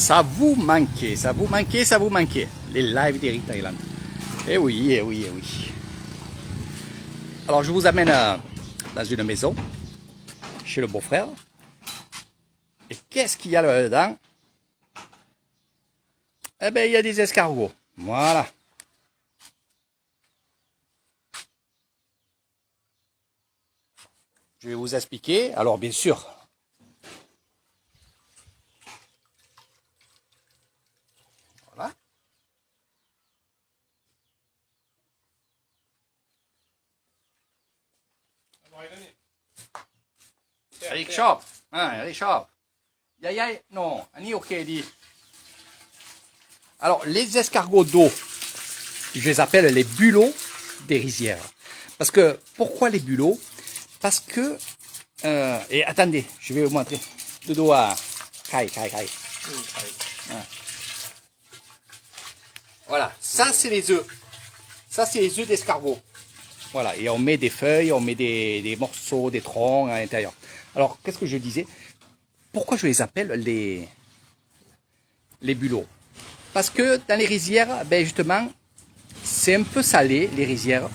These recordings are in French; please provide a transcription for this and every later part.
ça vous manquait, ça vous manquait, ça vous manquait. Les lives d'Eric Thailand. Eh oui, eh oui, eh oui. Alors je vous amène dans une maison, chez le beau-frère. Et qu'est-ce qu'il y a là-dedans? Eh bien, il y a des escargots. Voilà. Je vais vous expliquer. Alors, bien sûr, voilà. Eric Shop. Eric Shop. Yaya, non, ni ok, dit. Alors, les escargots d'eau, je les appelle les bulots des rizières. Parce que, pourquoi les bulots? Parce que, et attendez, je vais vous montrer. De dos à Kai. Voilà, ça c'est les œufs. Ça c'est les œufs d'escargot. Voilà, et on met des feuilles, on met des morceaux, des troncs à l'intérieur. Alors, qu'est-ce que je disais? Pourquoi je les appelle les bulots? Parce que dans les rizières, ben justement, c'est un peu salé, les rizières.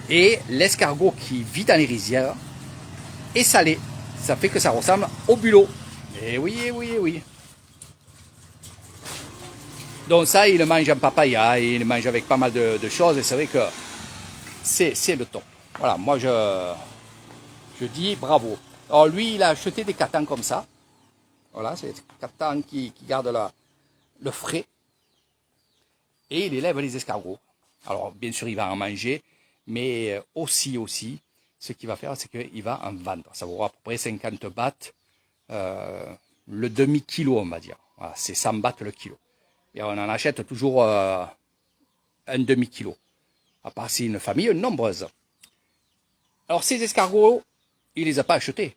Et l'escargot qui vit dans les rizières est salé. Ça fait que ça ressemble au bulot. Et oui, et oui, et oui. Donc ça, il le mange en papaya, il le mange avec pas mal de choses. Et c'est vrai que c'est le top. Voilà, moi je dis bravo. Alors lui, il a acheté des catans comme ça. Voilà, c'est des catans qui gardent le frais. Et il élève les escargots. Alors bien sûr, il va en manger. Mais aussi, ce qu'il va faire, c'est qu'il va en vendre. Ça vaut à peu près 50 bahts, le demi-kilo, on va dire. Voilà, c'est 100 bahts le kilo. Et on en achète toujours un demi-kilo. À part si une famille nombreuse. Alors ces escargots, il les a pas achetés.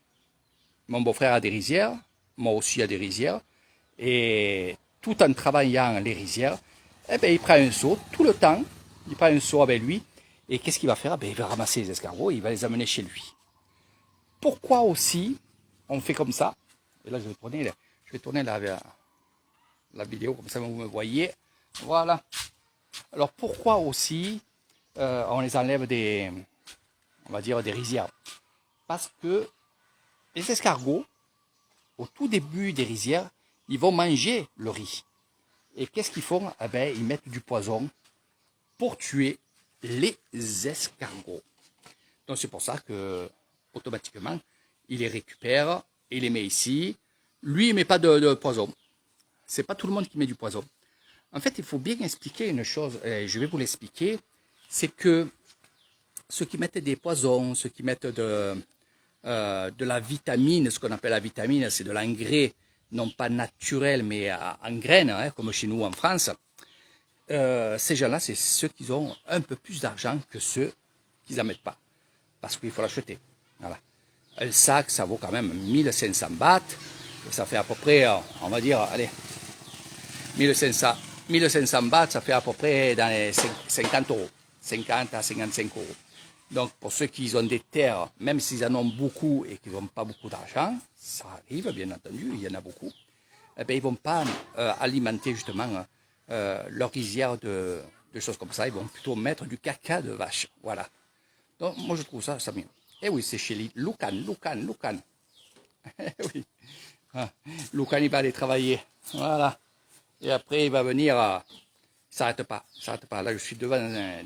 Mon beau-frère a des rizières, moi aussi a des rizières. Et tout en travaillant les rizières, eh ben, il prend un seau tout le temps. Il prend un seau avec lui. Et qu'est-ce qu'il va faire? Ben, il va ramasser les escargots et il va les amener chez lui. Pourquoi aussi on fait comme ça? Et là, je vais tourner la vidéo, comme ça vous me voyez. Voilà. Alors, pourquoi aussi on les enlève on va dire, des rizières? Parce que les escargots, au tout début des rizières, ils vont manger le riz. Et qu'est-ce qu'ils font? Eh ben, ils mettent du poison pour tuer les escargots. Donc c'est pour ça que automatiquement il les récupère et les met ici. Lui il met pas de poison. C'est pas tout le monde qui met du poison. En fait, il faut bien expliquer une chose, et je vais vous l'expliquer, c'est que ceux qui mettent des poisons, ceux qui mettent de la vitamine, ce qu'on appelle la vitamine, c'est de l'engrais, non pas naturel, mais en graines, hein, comme chez nous en France. Ces gens-là, c'est ceux qui ont un peu plus d'argent que ceux qui n'en mettent pas. Parce qu'il faut l'acheter. Voilà. Un sac, ça vaut quand même 1500 bahts. Ça fait à peu près, on va dire, allez, 1500 bahts, ça fait à peu près dans les 50 euros. 50 à 55 euros. Donc, pour ceux qui ont des terres, même s'ils en ont beaucoup et qu'ils n'ont pas beaucoup d'argent, ça arrive, bien entendu, il y en a beaucoup, eh bien, ils ne vont pas alimenter justement leur rizière de choses comme ça. Ils vont plutôt mettre du caca de vache. Voilà. Donc, moi, je trouve ça mieux. Et oui, c'est chez Lucan. Oui. Ah, Lucan, il va aller travailler. Voilà. Et après, il va venir. Il s'arrête pas. Là, je suis devant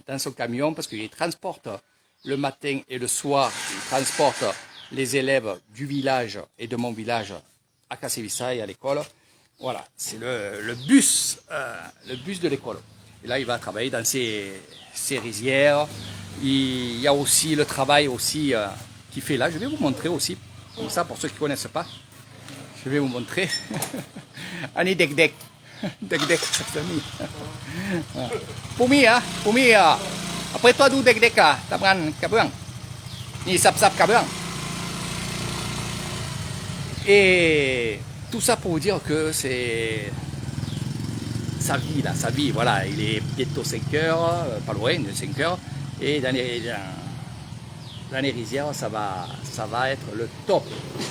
dans son camion parce qu'il transporte le matin et le soir. Il transporte les élèves du village et de mon village à Kassevissaï, à l'école. Voilà, c'est le bus de l'école. Et là, il va travailler dans ces rizières. Il y a aussi le travail aussi qu'il fait là. Je vais vous montrer aussi, comme ça, pour ceux qui ne connaissent pas. Je vais vous montrer. Ani dek. Dek, sa famille. Pumi, après toi, d'où dek, tabran kabang. Ni sap kabang. Et tout ça pour vous dire que c'est sa vie, voilà, il est bientôt 5 heures, pas loin de 5 heures, et dans les rizières, ça va être le top.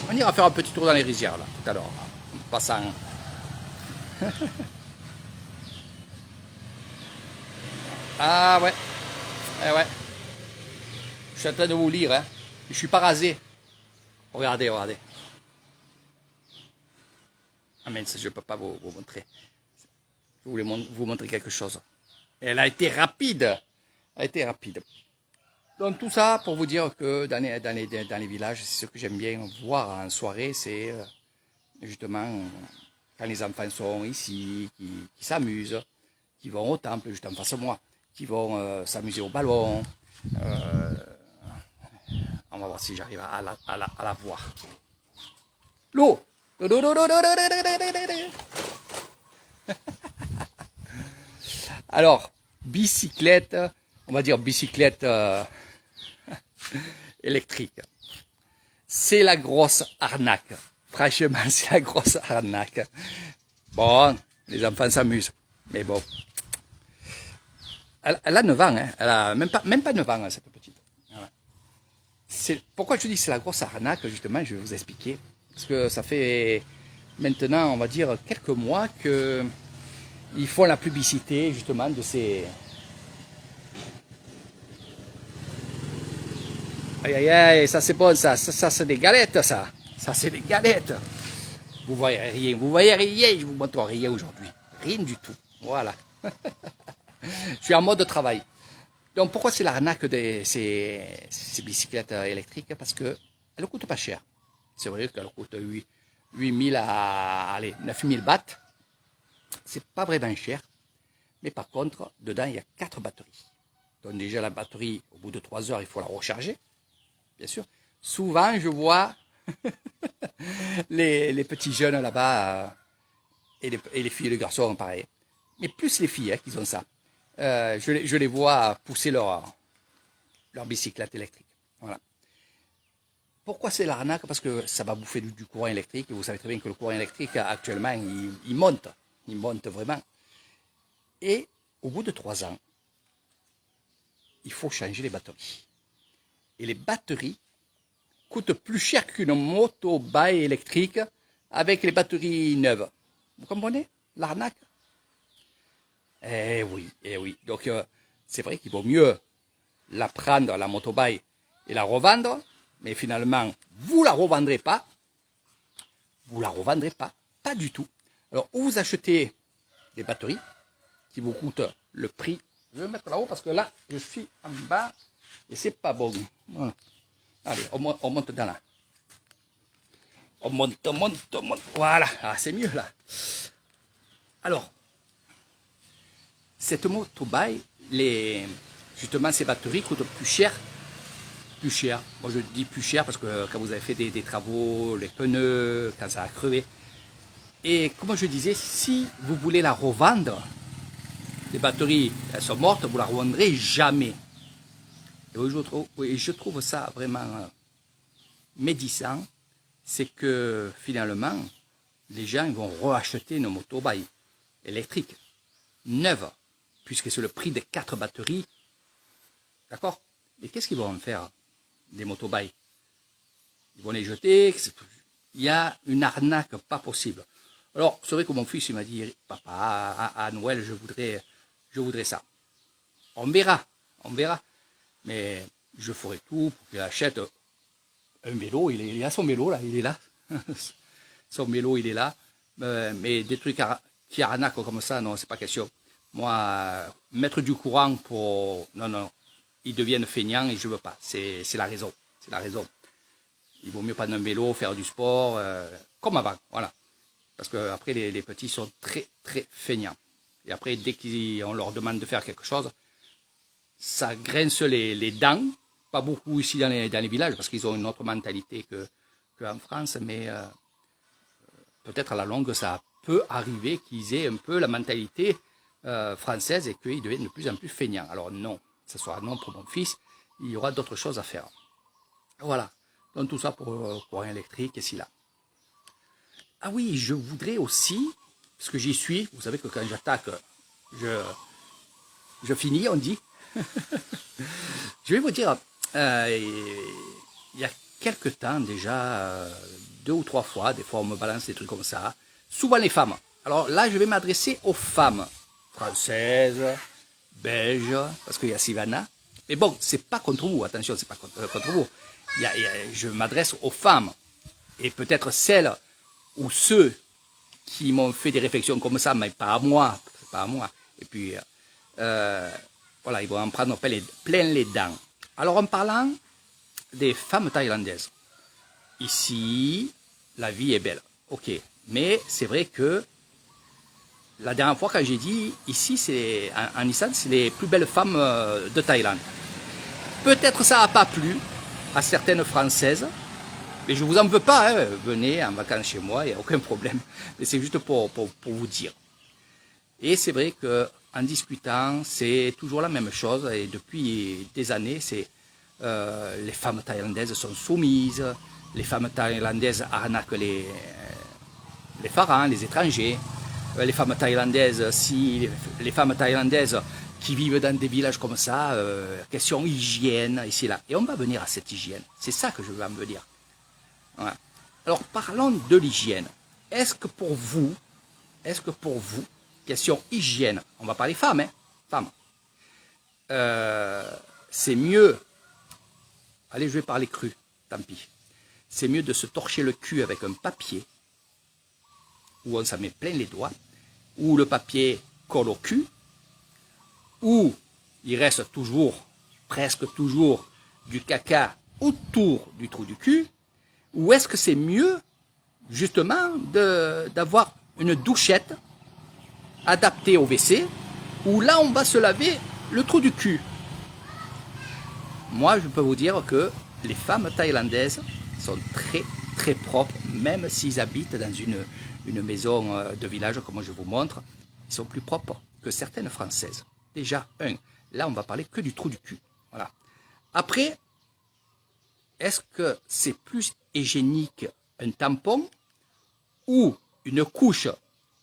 On ira faire un petit tour dans les rizières, là, tout à l'heure, en passant Ah ouais, eh ouais. Je suis en train de vous lire, hein. Je suis pas rasé. Regardez, regardez. Ah mince, je peux pas vous montrer. Je voulais vous montrer quelque chose. Elle a été rapide. Elle a été rapide. Donc tout ça pour vous dire que dans les villages, c'est ce que j'aime bien voir en soirée, c'est justement quand les enfants sont ici, qui s'amusent, qui vont au temple juste en face de moi, qui vont s'amuser au ballon. Euh, on va voir si j'arrive à la voir. L'eau. Alors, bicyclette, on va dire bicyclette électrique. C'est la grosse arnaque. Franchement, c'est la grosse arnaque. Bon, les enfants s'amusent. Mais bon. Elle a 9 ans, hein. Elle a même pas 9 ans, hein, cette petite. Voilà. Pourquoi je dis c'est la grosse arnaque, justement, je vais vous expliquer. Parce que ça fait maintenant, on va dire, quelques mois que ils font la publicité, justement, de ces... Aïe, aïe, aïe, ça c'est bon, ça c'est des galettes, ça. Ça c'est des galettes. Vous voyez rien, je vous montre rien aujourd'hui. Rien du tout. Voilà. Je suis en mode travail. Donc pourquoi c'est l'arnaque de ces bicyclettes électriques? Parce qu'elles ne coûtent pas cher. C'est vrai qu'elles coûtent 8 000 à allez, 9 000 bahts. C'est pas vraiment cher. Mais par contre, dedans, il y a 4 batteries. Donc déjà, la batterie, au bout de 3 heures, il faut la recharger. Bien sûr. Souvent, je vois les petits jeunes là-bas, et les filles et les garçons, pareil. Mais plus les filles qui ont ça. Je les vois pousser leur bicyclette électrique. Voilà. Pourquoi c'est l'arnaque? Parce que ça va bouffer du courant électrique. Et vous savez très bien que le courant électrique, actuellement, il monte. Il monte vraiment. Et au bout de 3 ans, il faut changer les batteries. Et les batteries coûtent plus cher qu'une motorbike électrique avec les batteries neuves. Vous comprenez l'arnaque? Eh oui, eh oui. Donc c'est vrai qu'il vaut mieux la prendre, la motorbike, et la revendre, mais finalement, vous la revendrez pas. Vous la revendrez pas, pas du tout. Alors, ou vous achetez des batteries qui vous coûtent le prix. Je vais me mettre là-haut parce que là, je suis en bas et c'est pas bon. Voilà. Allez, on monte dans là. On monte. Voilà, ah, c'est mieux là. Alors, cette motorbike, justement, ces batteries coûtent plus cher. Plus cher. Moi, je dis plus cher parce que quand vous avez fait des travaux, les pneus, quand ça a crevé. Et comme je disais, si vous voulez la revendre, les batteries, elles sont mortes, vous la revendrez jamais. Et je trouve ça vraiment médisant, c'est que finalement, les gens ils vont racheter nos motorbikes électriques, neuves, puisque c'est le prix des 4 batteries. D'accord? Et qu'est-ce qu'ils vont en faire des motorbikes? Ils vont les jeter. Il y a une arnaque pas possible. Alors, c'est vrai que mon fils il m'a dit, papa, à Noël, je voudrais ça. On verra. Mais je ferai tout pour qu'il achète un vélo. Il a son vélo là, il est là. Son vélo, il est là. Mais des trucs qui arnaquent comme ça, non, c'est pas question. Moi, mettre du courant pour... Non, ils deviennent feignants et je veux pas. C'est la raison. C'est la raison. Il vaut mieux prendre un vélo, faire du sport, comme avant. Voilà. Parce que après les petits sont très, très feignants. Et après, dès qu'on leur demande de faire quelque chose, ça grince les dents. Pas beaucoup ici dans les villages, parce qu'ils ont une autre mentalité qu'en France, mais peut-être à la longue, ça peut arriver qu'ils aient un peu la mentalité française et qu'ils deviennent de plus en plus feignants. Alors non, ce sera non pour mon fils, il y aura d'autres choses à faire. Voilà, donc tout ça pour le courant électrique et si là. Ah oui, je voudrais aussi, parce que j'y suis, vous savez que quand j'attaque, je finis, on dit. Je vais vous dire, il y a quelques temps déjà, 2 ou 3 fois, des fois on me balance des trucs comme ça, souvent les femmes. Alors là, je vais m'adresser aux femmes françaises, belges, parce qu'il y a Sivana. Mais bon, c'est pas contre vous, attention, c'est pas contre vous. Je m'adresse aux femmes. Et peut-être celles ou ceux qui m'ont fait des réflexions comme ça, mais pas à moi. Pas à moi. Et puis, voilà, ils vont en prendre plein les dents. Alors, en parlant des femmes thaïlandaises, ici, la vie est belle. Ok. Mais c'est vrai que la dernière fois, quand j'ai dit, ici, en Islande, c'est les plus belles femmes de Thaïlande. Peut-être ça n'a pas plu à certaines Françaises, mais je ne vous en veux pas, hein. Venez en vacances chez moi, il n'y a aucun problème. Mais c'est juste pour vous dire. Et c'est vrai qu'en discutant, c'est toujours la même chose. Et depuis des années, les femmes thaïlandaises sont soumises, les femmes thaïlandaises arnaquent les pharaons, les étrangers. Les femmes thaïlandaises, les femmes thaïlandaises qui vivent dans des villages comme ça, question hygiène, ici et là. Et on va venir à cette hygiène. C'est ça que je veux en venir. Voilà. Alors parlons de l'hygiène. Est-ce que pour vous, question hygiène, on va parler femmes, hein, femmes, c'est mieux, allez je vais parler cru, tant pis, c'est mieux de se torcher le cul avec un papier, où on s'en met plein les doigts, où le papier colle au cul, où il reste toujours, presque toujours, du caca autour du trou du cul, ou est-ce que c'est mieux, justement, d'avoir une douchette adaptée au WC, où là on va se laver le trou du cul. Moi, je peux vous dire que les femmes thaïlandaises sont très, très propres, même s'ils habitent dans une maison de village, comme je vous montre, ils sont plus propres que certaines françaises. Déjà, là on va parler que du trou du cul. Voilà. Après, est-ce que c'est plus hygiénique un tampon ou une couche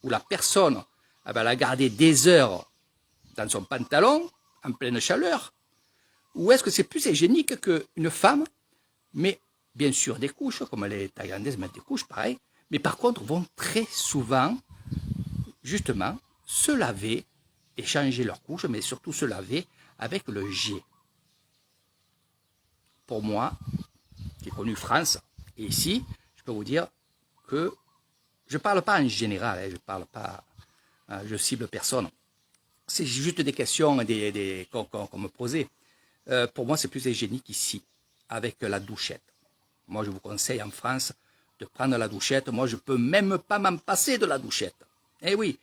où la personne va la garder des heures dans son pantalon, en pleine chaleur, ou est-ce que c'est plus hygiénique qu'une femme, mais bien sûr des couches, comme les Thaïlandaises mettent des couches, pareil, mais par contre vont très souvent, justement, se laver et changer leurs couches, mais surtout se laver avec le jet. Pour moi, qui ai connu France, et ici, je peux vous dire que je ne parle pas en général, hein, je parle pas, je cible personne. C'est juste des questions qu'on me posait. Pour moi, c'est plus hygiénique ici, avec la douchette. Moi, je vous conseille en France de prendre la douchette. Moi, je ne peux même pas m'en passer de la douchette. Eh oui,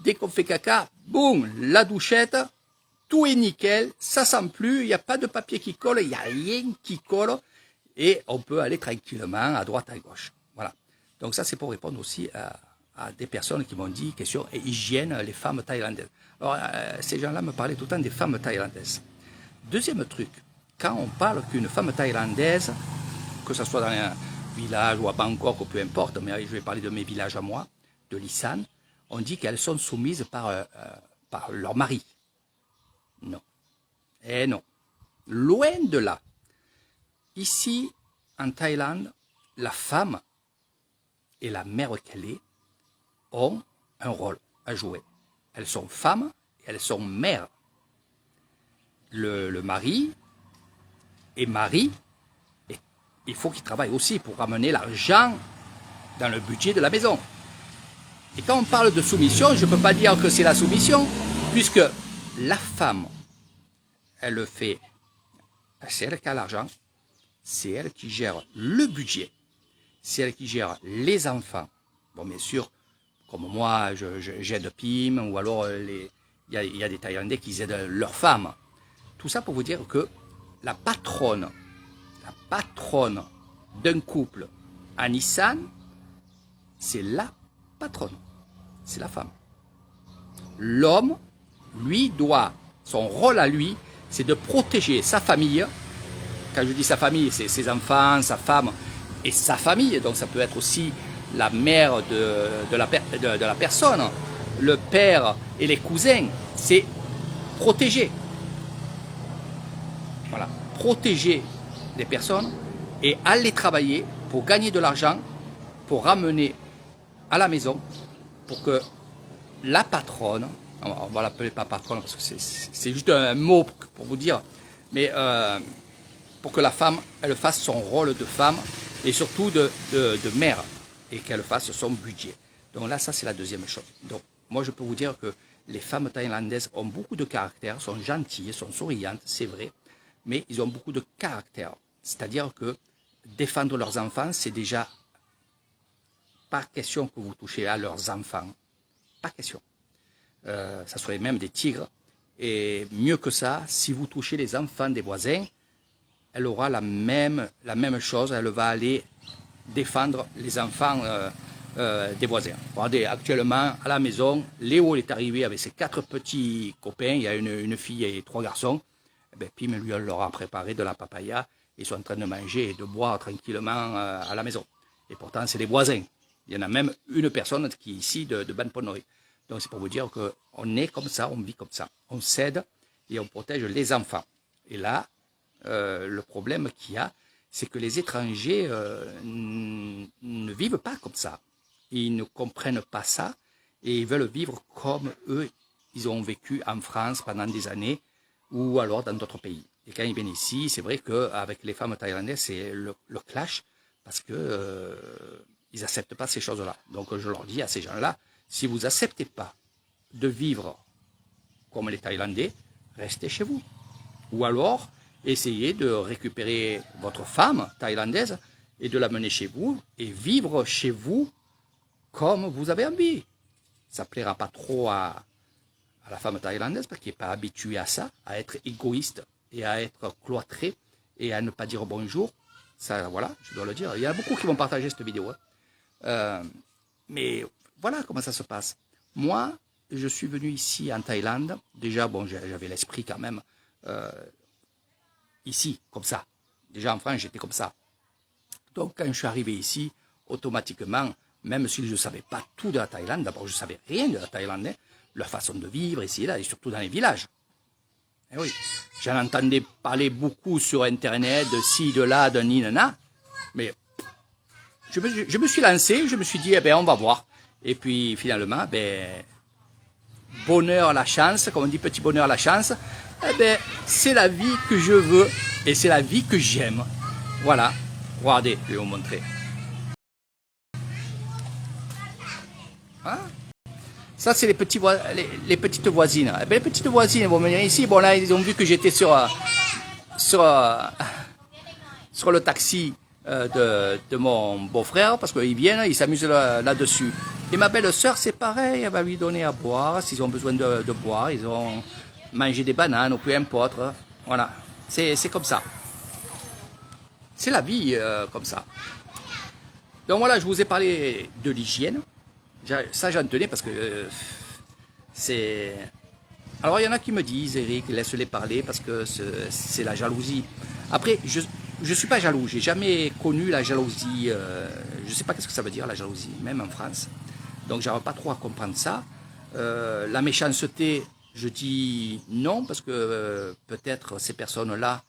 dès qu'on fait caca, boum, la douchette, tout est nickel, ça sent plus, il n'y a pas de papier qui colle, il n'y a rien qui colle, et on peut aller tranquillement à droite, à gauche. Voilà. Donc ça, c'est pour répondre aussi à des personnes qui m'ont dit, question hygiène, les femmes thaïlandaises. Alors, ces gens-là me parlaient tout le temps des femmes thaïlandaises. Deuxième truc, quand on parle qu'une femme thaïlandaise, que ce soit dans un village ou à Bangkok ou peu importe, mais je vais parler de mes villages à moi, de l'Isan, on dit qu'elles sont soumises par leur mari. Non. Eh non. Loin de là. Ici, en Thaïlande, la femme et la mère qu'elle est ont un rôle à jouer. Elles sont femmes et elles sont mères. Le mari est mari, et il faut qu'il travaille aussi pour ramener l'argent dans le budget de la maison. Et quand on parle de soumission, je ne peux pas dire que c'est la soumission, puisque la femme, elle le fait, c'est elle qui a l'argent, c'est elle qui gère le budget, c'est elle qui gère les enfants. Bon, bien sûr, comme moi, j'aide Pim, ou alors il y a des Thaïlandais qui aident leurs femmes. Tout ça pour vous dire que la patronne d'un couple à Nissan, c'est la patronne, c'est la femme. L'homme, lui, son rôle à lui, c'est de protéger sa famille. Quand je dis sa famille, c'est ses enfants, sa femme et sa famille. Donc ça peut être aussi la mère de la personne, le père et les cousins. C'est protéger. Voilà, protéger les personnes et aller travailler pour gagner de l'argent, pour ramener à la maison, pour que la patronne, on va l'appeler pas patronne parce que c'est juste un mot pour vous dire, mais pour que la femme, elle fasse son rôle de femme et surtout de mère et qu'elle fasse son budget. Donc là, ça c'est la deuxième chose. Donc moi je peux vous dire que les femmes thaïlandaises ont beaucoup de caractère, sont gentilles, sont souriantes, c'est vrai, mais ils ont beaucoup de caractère. C'est-à-dire que défendre leurs enfants, c'est déjà pas question que vous touchez à leurs enfants. Pas question. Ça serait même des tigres. Et mieux que ça, si vous touchez les enfants des voisins, elle aura la même chose. Elle va aller défendre les enfants des voisins. Regardez, actuellement, à la maison, Léo est arrivé avec ses 4 petits copains. Il y a une fille et 3 garçons. Et bien, Pim, lui, elle leur a préparé de la papaya. Ils sont en train de manger et de boire tranquillement à la maison. Et pourtant, c'est les voisins. Il y en a même une personne qui est ici de Banponori. Donc c'est pour vous dire qu'on est comme ça, on vit comme ça. On s'aide et on protège les enfants. Et là, le problème qu'il y a, c'est que les étrangers ne vivent pas comme ça. Ils ne comprennent pas ça et ils veulent vivre comme eux, ils ont vécu en France pendant des années ou alors dans d'autres pays. Et quand ils viennent ici, c'est vrai qu'avec les femmes thaïlandaises, c'est le clash parce que ils n'acceptent pas ces choses-là. Donc je leur dis à ces gens-là, si vous n'acceptez pas de vivre comme les Thaïlandais, restez chez vous. Ou alors, essayez de récupérer votre femme thaïlandaise et de l'amener chez vous et vivre chez vous comme vous avez envie. Ça ne plaira pas trop à la femme thaïlandaise parce qu'elle n'est pas habituée à ça, à être égoïste et à être cloîtrée et à ne pas dire bonjour. Ça, voilà, je dois le dire. Il y en a beaucoup qui vont partager cette vidéo. Mais voilà comment ça se passe. Moi, je suis venu ici en Thaïlande. Déjà, bon, j'avais l'esprit quand même ici, comme ça. Déjà en France, j'étais comme ça. Donc, quand je suis arrivé ici, automatiquement, même si je ne savais pas tout de la Thaïlande, d'abord, je ne savais rien de la Thaïlande, leur façon de vivre ici et là, et surtout dans les villages. Et oui, j'en entendais parler beaucoup sur Internet, de ci, de là, de ni, de na, mais je me suis lancé, je me suis dit, eh ben, on va voir. Et puis, finalement, ben, bonheur, la chance, comme on dit, petit bonheur, la chance, eh ben, c'est la vie que je veux et c'est la vie que j'aime. Voilà. Regardez, je vais vous montrer. Hein? Ça, c'est les petites voisines. Eh ben, les petites voisines vont venir ici. Bon, là, ils ont vu que j'étais sur le taxi de mon beau-frère, parce qu'ils viennent, ils s'amusent là-dessus. Et ma belle-sœur, c'est pareil, elle va lui donner à boire, s'ils ont besoin de boire, ils ont mangé des bananes, ou peu importe. Voilà, c'est comme ça. C'est la vie comme ça. Donc voilà, je vous ai parlé de l'hygiène. Ça, j'en tenais parce que c'est... Alors, il y en a qui me disent, Eric, laisse-les parler parce que c'est la jalousie. Après, je ne suis pas jaloux. J'ai jamais connu la jalousie. Je ne sais pas qu'est-ce que ça veut dire, la jalousie, même en France. Donc, j'arrive pas trop à comprendre ça. La méchanceté, je dis non parce que peut-être ces personnes-là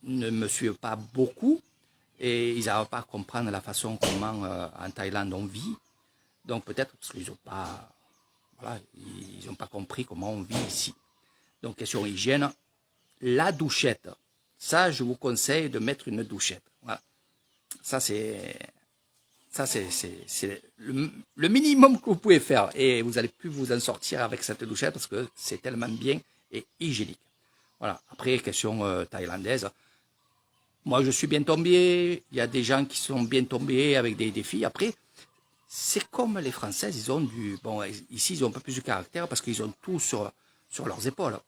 ne me suivent pas beaucoup et ils n'arrivent pas à comprendre la façon comment en Thaïlande on vit. Donc, peut-être parce qu'ils n'ont pas... Voilà, ils n'ont pas compris comment on vit ici. Donc, question hygiène, la douchette. Ça, je vous conseille de mettre une douchette. Voilà. Ça, c'est le minimum que vous pouvez faire. Et vous n'allez plus vous en sortir avec cette douchette parce que c'est tellement bien et hygiénique. Voilà. Après, question thaïlandaise. Moi, je suis bien tombé. Il y a des gens qui sont bien tombés avec des filles. Après, c'est comme les Françaises, ils ont du... Bon, ici, ils ont un peu plus de caractère parce qu'ils ont tout sur leurs épaules.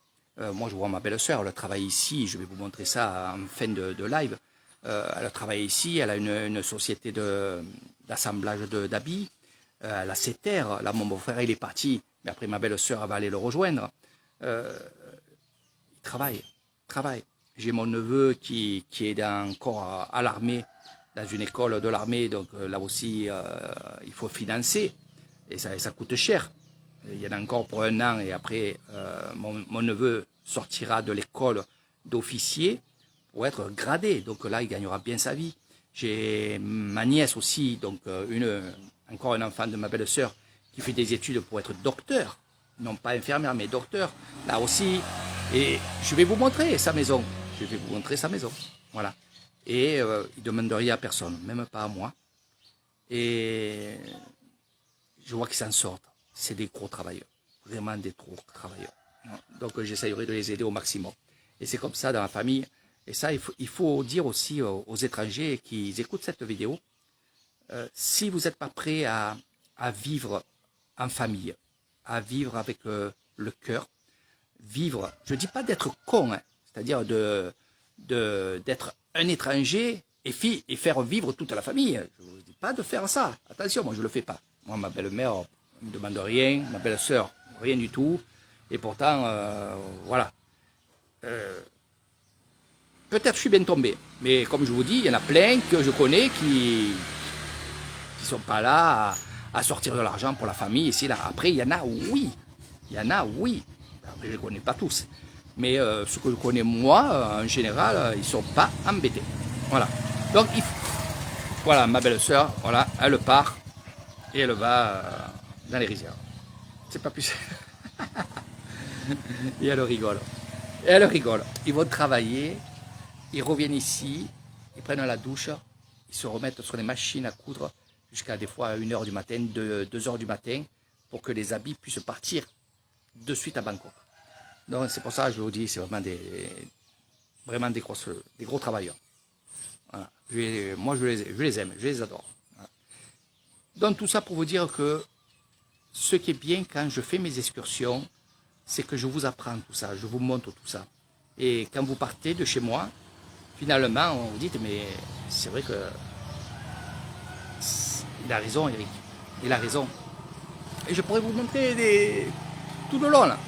Moi, je vois ma belle-sœur, elle travaille ici, je vais vous montrer ça en fin de live. Elle travaille ici, elle a une société d'assemblage d'habits. Elle a ses terres. Là, mon beau-frère, il est parti, mais après, ma belle-sœur, elle va aller le rejoindre. Il travaille. J'ai mon neveu qui est encore à l'armée, dans une école de l'armée, donc là aussi, il faut financer, et ça coûte cher. Il y en a encore pour 1 an, et après, mon neveu sortira de l'école d'officier pour être gradé, donc là, il gagnera bien sa vie. J'ai ma nièce aussi, donc encore un enfant de ma belle-sœur, qui fait des études pour être docteur, non pas infirmière, mais docteur, là aussi. Et je vais vous montrer sa maison. Je vais vous montrer sa maison. Voilà. Et il ne demande rien à personne, même pas à moi. Et je vois qu'ils s'en sortent. C'est des gros travailleurs. Vraiment des gros travailleurs. Donc j'essayerai de les aider au maximum. Et c'est comme ça dans la famille. Et ça, il faut dire aussi aux étrangers qui écoutent cette vidéo, si vous n'êtes pas prêt à vivre en famille, à vivre avec le cœur, vivre, je ne dis pas d'être con, hein, c'est-à-dire d'être un étranger et faire vivre toute la famille. Je ne vous dis pas de faire ça. Attention, moi je ne le fais pas. Moi, ma belle-mère ne me demande rien, ma belle-sœur, rien du tout. Et pourtant, voilà. Peut-être je suis bien tombé, mais comme je vous dis, il y en a plein que je connais qui sont pas là à sortir de l'argent pour la famille ici là. Après, il y en a, oui. Il y en a, oui. Après, je ne les connais pas tous. Mais ce que je connais moi, en général, ils ne sont pas embêtés. Voilà. Donc, voilà, ma belle-sœur, voilà, elle part et elle va dans les rizières. C'est pas plus. Et elle rigole. Et elle rigole. Ils vont travailler, ils reviennent ici, ils prennent la douche, ils se remettent sur les machines à coudre jusqu'à des fois 1h du matin, 2h du matin, pour que les habits puissent partir de suite à Bangkok. Donc c'est pour ça que je vous dis, c'est vraiment des gros travailleurs. Voilà. Moi je les aime, je les adore. Voilà. Donc tout ça pour vous dire que ce qui est bien quand je fais mes excursions, c'est que je vous apprends tout ça, je vous montre tout ça. Et quand vous partez de chez moi, finalement, on vous dit, mais c'est vrai que il a raison, Eric. Il a raison. Et je pourrais vous montrer tout le long, là.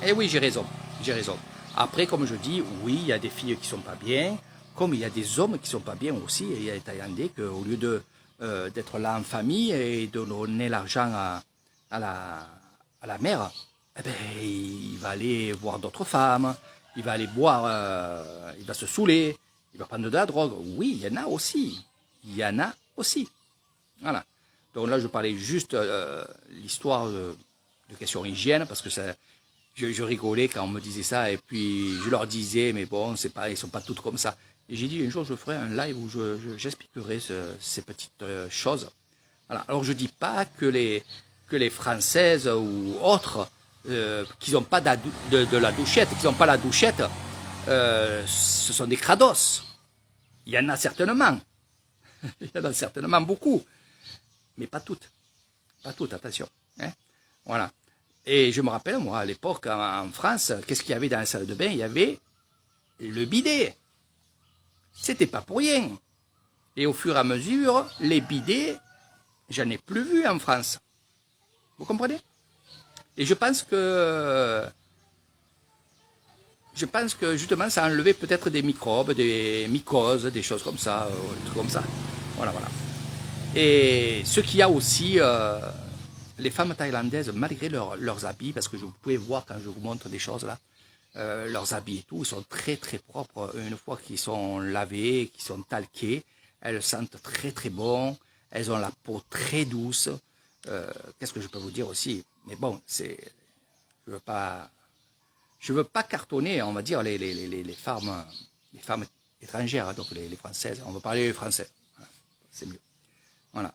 Et oui, j'ai raison. J'ai raison. Après, comme je dis, oui, il y a des filles qui sont pas bien, comme il y a des hommes qui sont pas bien aussi. Et il y a des Thaïlandais qu'au lieu d'être là en famille et de donner l'argent à la mère, eh ben, il va aller voir d'autres femmes, il va aller boire, il va se saouler, il va prendre de la drogue. Oui, il y en a aussi. Il y en a aussi. Voilà. Donc là, je parlais juste l'histoire de question hygiène, parce que je rigolais quand on me disait ça, et puis je leur disais, mais bon, c'est pas, ils sont pas toutes comme ça. Et j'ai dit, un jour, je ferai un live où j'expliquerai ces petites choses. Voilà. Alors, je dis pas que les Françaises ou autres qui n'ont pas de la douchette, qui n'ont pas la douchette, ce sont des crados. Il y en a certainement. Il y en a certainement beaucoup. Mais pas toutes. Pas toutes, attention. Hein, voilà. Et je me rappelle, moi, à l'époque, en France, qu'est-ce qu'il y avait dans la salle de bain? Il y avait le bidet. C'était pas pour rien. Et au fur et à mesure, les bidets, j'en ai plus vu en France. Vous comprenez? Et je pense que justement, ça a enlevé peut-être des microbes, des mycoses, des choses comme ça, des trucs comme ça. Voilà, voilà. Et ce qu'il y a aussi, les femmes thaïlandaises, malgré leurs habits, parce que vous pouvez voir quand je vous montre des choses là, leurs habits et tout, ils sont très très propres. Une fois qu'ils sont lavés, qu'ils sont talqués, elles sentent très très bon, elles ont la peau très douce. Qu'est-ce que je peux vous dire aussi? Mais bon, je veux pas cartonner, on va dire, les femmes étrangères, donc les françaises. On va parler des français. Voilà, c'est mieux. Voilà.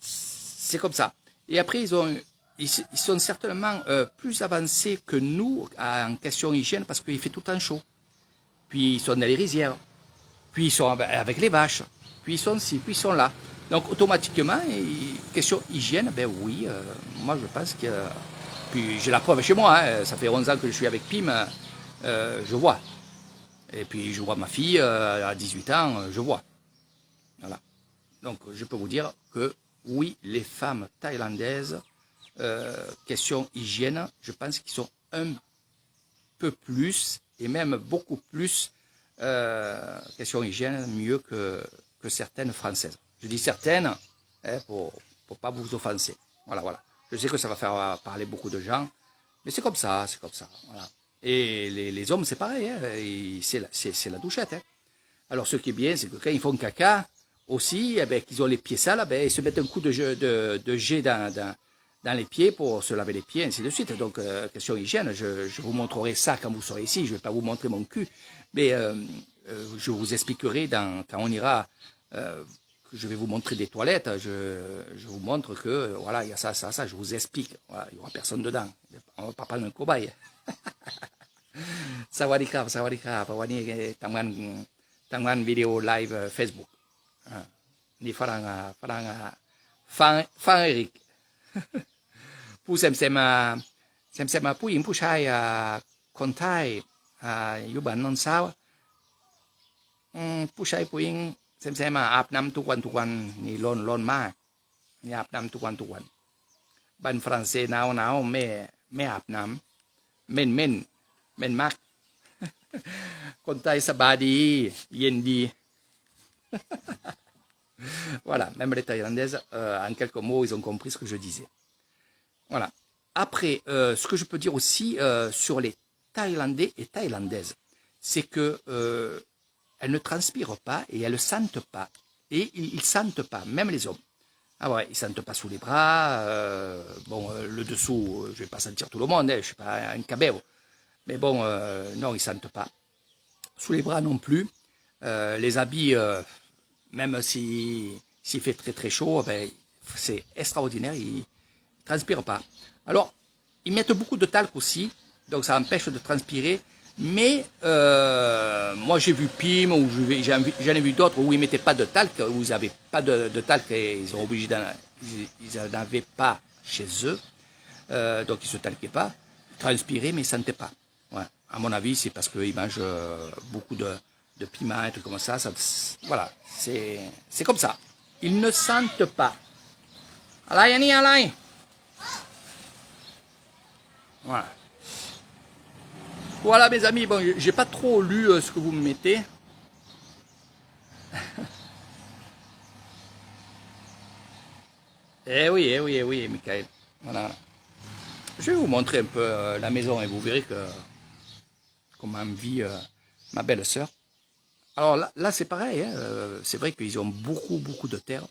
C'est comme ça. Et après, ils sont certainement plus avancés que nous en question hygiène parce qu'il fait tout le temps chaud. Puis ils sont dans les rizières. Puis ils sont avec les vaches. Puis ils sont ci, puis ils sont là. Donc automatiquement, question hygiène, ben oui, moi je pense que... Puis j'ai la preuve chez moi, hein, ça fait 11 ans que je suis avec Pim, je vois. Et puis je vois ma fille, à 18 ans, je vois. Voilà. Donc je peux vous dire que oui, les femmes thaïlandaises, question hygiène, je pense qu'ils sont un peu plus, et même beaucoup plus, question hygiène, mieux que certaines françaises. Je dis certaines, hein, pour pas vous offenser. Voilà, voilà. Je sais que ça va faire parler beaucoup de gens, mais c'est comme ça, c'est comme ça. Voilà. Et les hommes, c'est pareil, hein, c'est la douchette. Hein. Alors ce qui est bien, c'est que quand ils font caca, aussi, eh ben, qu'ils ont les pieds sales, eh ben, ils se mettent un coup de jet dans les pieds pour se laver les pieds, ainsi de suite. Donc, question hygiène, je vous montrerai ça quand vous serez ici. Je ne vais pas vous montrer mon cul, mais je vous expliquerai quand on ira, je vais vous montrer des toilettes, je vous montre que, voilà, il y a ça, ça, ça, je vous explique. Voilà, il n'y aura personne dedans. On ne va pas prendre un cobaye. Sawadee krap,วันนี้ทำงานวิดีโอไลฟ์เฟซบุ๊กนี่ฝรั่งฟังเอริกผู้เซมมาผู้หญิงผู้ชายคนไทยอยู่บ้านนนท์สาวผู้ชายผู้หญิงเซมมาอาบน้ำทุกวันนี่ร้อนมากนี่อาบน้ำทุกวันบ้านฝรั่งเศสหนาวไม่อาบน้ำเหม็นมากคนไทยสบายดีเย็นดี Voilà, même les Thaïlandaises, en quelques mots, ils ont compris ce que je disais. Voilà. Après, ce que je peux dire aussi sur les Thaïlandais et Thaïlandaises, c'est que elles ne transpirent pas et elles ne sentent pas. Et ils ne sentent pas, même les hommes. Ah ouais, ils ne sentent pas sous les bras. Le dessous, je ne vais pas sentir tout le monde, je ne suis pas un cabeo. Mais bon, non, ils ne sentent pas. Sous les bras non plus. Les habits, même s'il fait très chaud, ben, c'est extraordinaire, ils ne transpirent pas. Alors, ils mettent beaucoup de talc aussi, donc ça empêche de transpirer. Mais moi j'ai vu Pim, ou j'en ai vu d'autres où ils ne mettaient pas de talc, où ils n'avaient pas de talc et ils sont obligés ils n'en avaient pas chez eux, donc ils ne se talquaient pas, ils transpiraient mais ils ne sentaient pas. Ouais. À mon avis, c'est parce qu'ils mangent beaucoup de piment et trucs comme ça. Voilà, c'est comme ça. Ils ne sentent pas. Alain. Voilà. Voilà mes amis, bon, j'ai pas trop lu ce que vous me mettez. Eh oui, Michael. Voilà. Je vais vous montrer un peu la maison et vous verrez comment vit ma belle-sœur. Alors là c'est pareil, hein, c'est vrai qu'ils ont beaucoup de terre.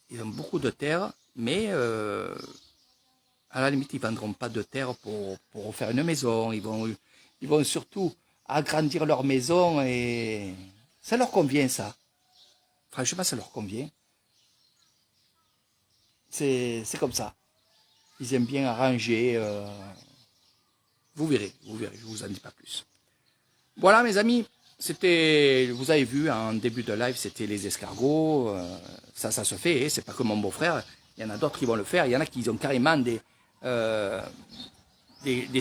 Ils ont beaucoup de terre, mais à la limite, ils ne vendront pas de terre pour refaire une maison. Ils vont surtout agrandir leur maison et ça leur convient, ça. Franchement, ça leur convient. C'est comme ça. Ils aiment bien arranger. Vous verrez, je ne vous en dis pas plus. Voilà, mes amis. Vous avez vu en début de live, c'était les escargots. Ça se fait. C'est pas que mon beau-frère. Il y en a d'autres qui vont le faire. Il y en a qui ont carrément des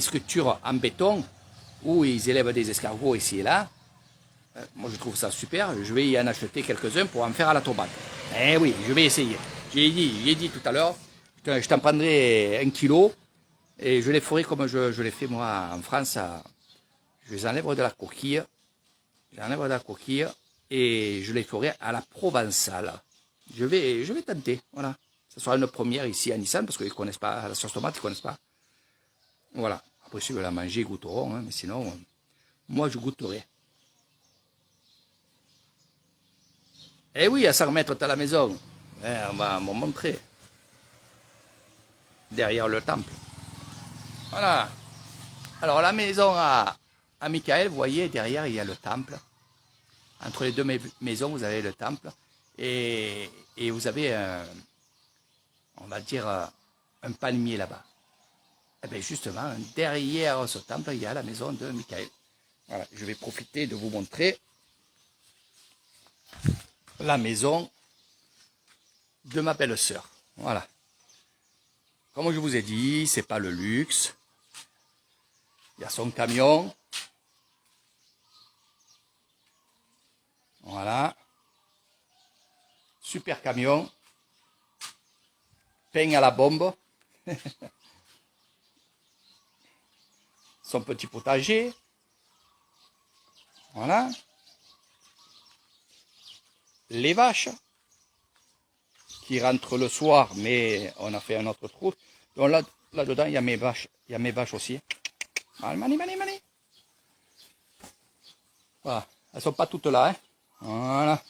structures en béton où ils élèvent des escargots ici et là. Moi, je trouve ça super. Je vais y en acheter quelques-uns pour en faire à la tomate. Eh oui, je vais essayer. J'ai dit tout à l'heure, je t'en prendrai 1 kilo et je les ferai comme je les fais moi en France. Je les enlève de la coquille. Et je les ferai à la provençale. Je vais tenter, voilà. Ce sera une première ici à Nissan parce qu'ils ne connaissent pas la sauce tomate, ils ne connaissent pas. Voilà. Après, si ils veulent la manger, ils goûteront, hein, mais sinon, moi, je goûterai. Eh oui, à 100 mètres, tu as la maison. On va m'en montrer. Derrière le temple. Voilà. Alors, la maison à Michael, vous voyez, derrière, il y a le temple. Entre les deux maisons, vous avez le temple. Et vous avez, on va dire, un palmier là-bas. Et bien justement, derrière ce temple, il y a la maison de Michael. Voilà, je vais profiter de vous montrer la maison de ma belle-sœur. Voilà. Comme je vous ai dit, c'est pas le luxe. Il y a son camion. Voilà. Super camion. Pain à la bombe. Son petit potager. Voilà. Les vaches qui rentrent le soir, mais on a fait un autre trou. Donc là-dedans, il y a mes vaches. Il y a mes vaches aussi. Mani. Voilà. Elles ne sont pas toutes là. Hein. Voilà.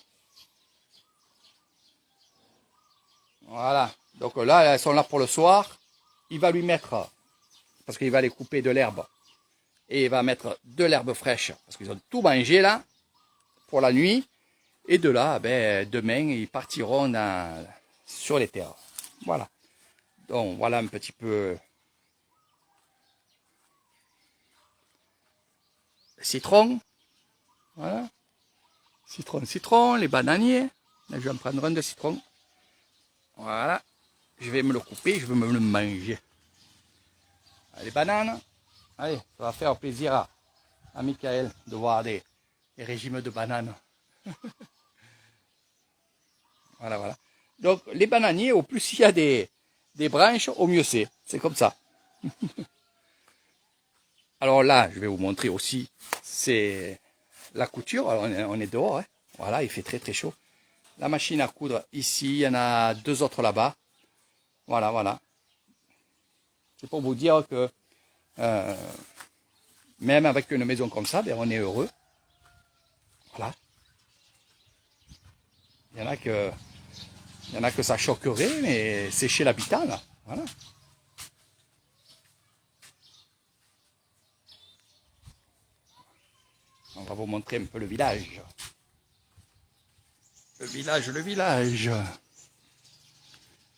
Voilà. Donc là, elles sont là pour le soir. Il va lui mettre, parce qu'il va les couper de l'herbe. Et il va mettre de l'herbe fraîche, parce qu'ils ont tout mangé là, pour la nuit. Et de là, ben, demain, ils partiront sur les terres. Voilà. Donc voilà un petit peu le citron. Voilà. Citron, les bananiers. Là, je vais en prendre un de citron. Voilà. Je vais me le couper, je vais me le manger. Les bananes. Allez, ça va faire plaisir à Michael de voir des régimes de bananes. Voilà, voilà. Donc, les bananiers, au plus il y a des branches, au mieux c'est. C'est comme ça. Alors là, je vais vous montrer aussi, c'est la couture. Alors, on est dehors, hein. Voilà, il fait très très chaud. La machine à coudre ici, il y en a 2 autres là-bas. Voilà, voilà. C'est pour vous dire que même avec une maison comme ça, ben, on est heureux. Voilà. Il y en a que ça choquerait, mais c'est chez l'habitant, là. Voilà. On va vous montrer un peu le village. Le village.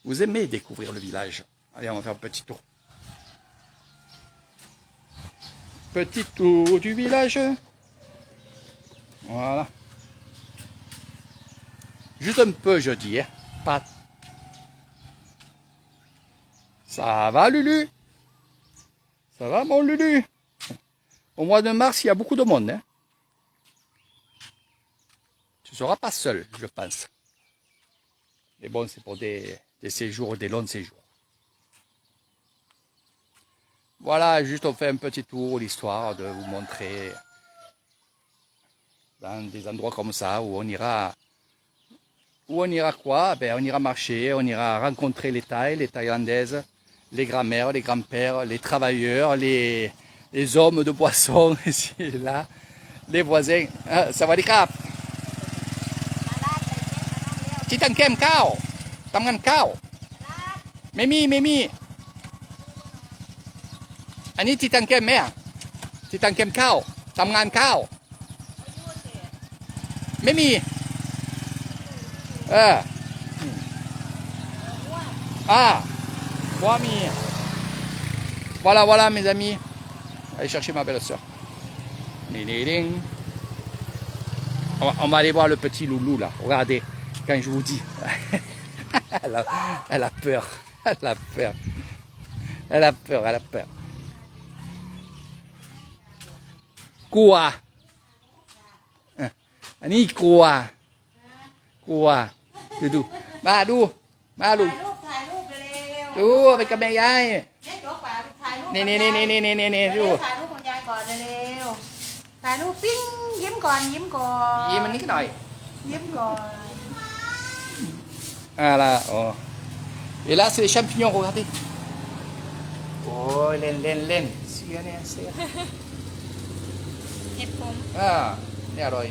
Vous aimez découvrir le village. Allez, on va faire un petit tour. Petit tour du village. Voilà. Juste un peu, je dis. Hein. Pas. Ça va, Lulu? Ça va, mon Lulu? Au mois de mars, il y a beaucoup de monde. Hein. Tu ne seras pas seul, je pense. Mais bon, c'est pour des séjours, des longs séjours. Voilà, juste on fait un petit tour, l'histoire de vous montrer dans des endroits comme ça où on ira. Où on ira quoi? Ben, on ira marcher, on ira rencontrer les Thaïs, les Thaïlandaises, les grands-mères, les grands-pères, les travailleurs, les hommes de boisson, ici et là, les voisins. Ça va les cap? Petit kem cao, tamgan cao. Mimi. Ani petit kem mère. Petit kem cao, tamgan cao. Mimi. Wami. Voilà mes amis. Allez chercher ma belle soeur. On va aller voir le petit loulou là. Regardez, quand je vous dis. elle a peur. Elle a peur. Quoi? Ani quoi? Quoi? Du. Ma du. ถ่ายรูปเร็ว ดูไปกับแม่ยายเนี่ยโจ๊กป่าถ่ายรูปนี่ดูถ่ายรูปของยายก่อนเร็วถ่ายรูปปิ้งยิ้มก่อนยิ้มมันนิดหน่อยยิ้มก่อน Voilà, oh. Et là, c'est les champignons, regardez. Oh, len. Ah,นี่อร่อย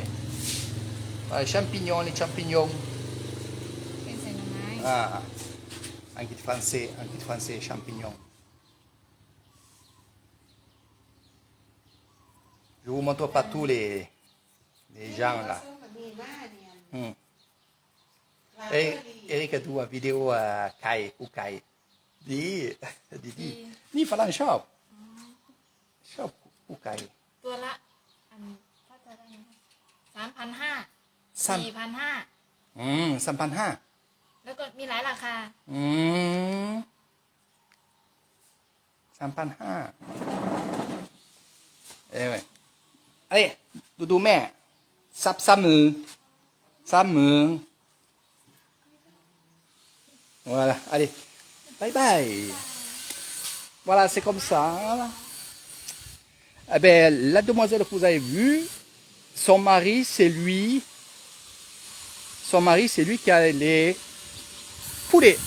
les champignons. En kit français, champignons. Je vous montre pas tous les gens là. Eric aดูวิดีโอไก่กูไก่ดีนี่ฝรั่งชอบกูไก่ตัวละถ้าจะได้3,500 4,500 3,500แล้วก็มีหลายราคา3,500allez ดูแม่ซับมือVoilà, allez, bye. Voilà, c'est comme ça. Eh ben, la demoiselle que vous avez vue, son mari, c'est lui qui a les poulets.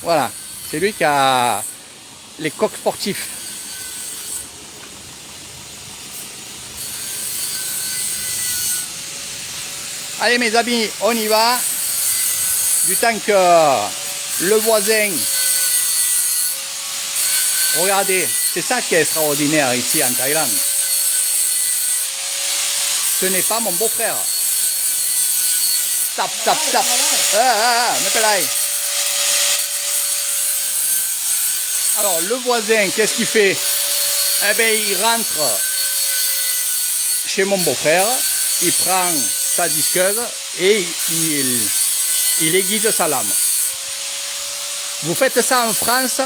Voilà, c'est lui qui a les coqs sportifs. Allez mes amis, on y va. du temps que le voisin... Regardez, c'est ça qui est extraordinaire ici en Thaïlande. Ce n'est pas mon beau-frère. Stop, stop, stop. Mais pas là. Alors, le voisin, qu'est-ce qu'il fait? Eh bien, il rentre chez mon beau-frère, il prend sa disqueuse et il aiguise sa lame. Vous faites ça en France,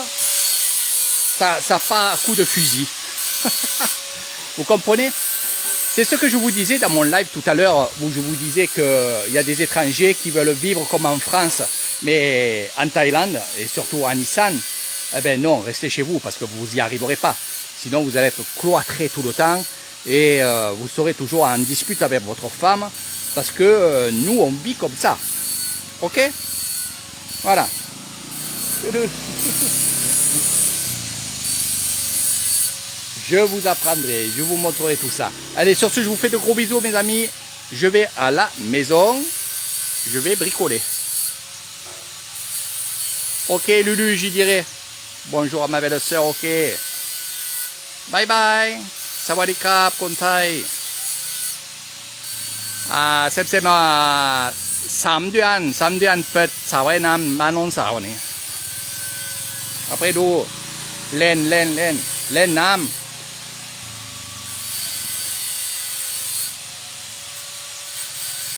ça part à coup de fusil. Vous comprenez? C'est ce que je vous disais dans mon live tout à l'heure, où je vous disais qu'il y a des étrangers qui veulent vivre comme en France, mais en Thaïlande, et surtout en Isan, eh bien non, restez chez vous, parce que vous n'y arriverez pas. Sinon, vous allez être cloîtré tout le temps, et vous serez toujours en dispute avec votre femme, parce que nous, on vit comme ça. Ok? Voilà. Je vous apprendrai, je vous montrerai tout ça. Allez, sur ce, je vous fais de gros bisous, mes amis. Je vais à la maison. Je vais bricoler. Ok, Lulu, j'y dirai. Bonjour à ma belle sœur, ok. Bye bye. Sawadee krap, kon Thai. เซฟมา3 เดือนเปิดสระว่ายน้ำบ้านโน้นสาวนี่เอาไปดูเล่นน้ำ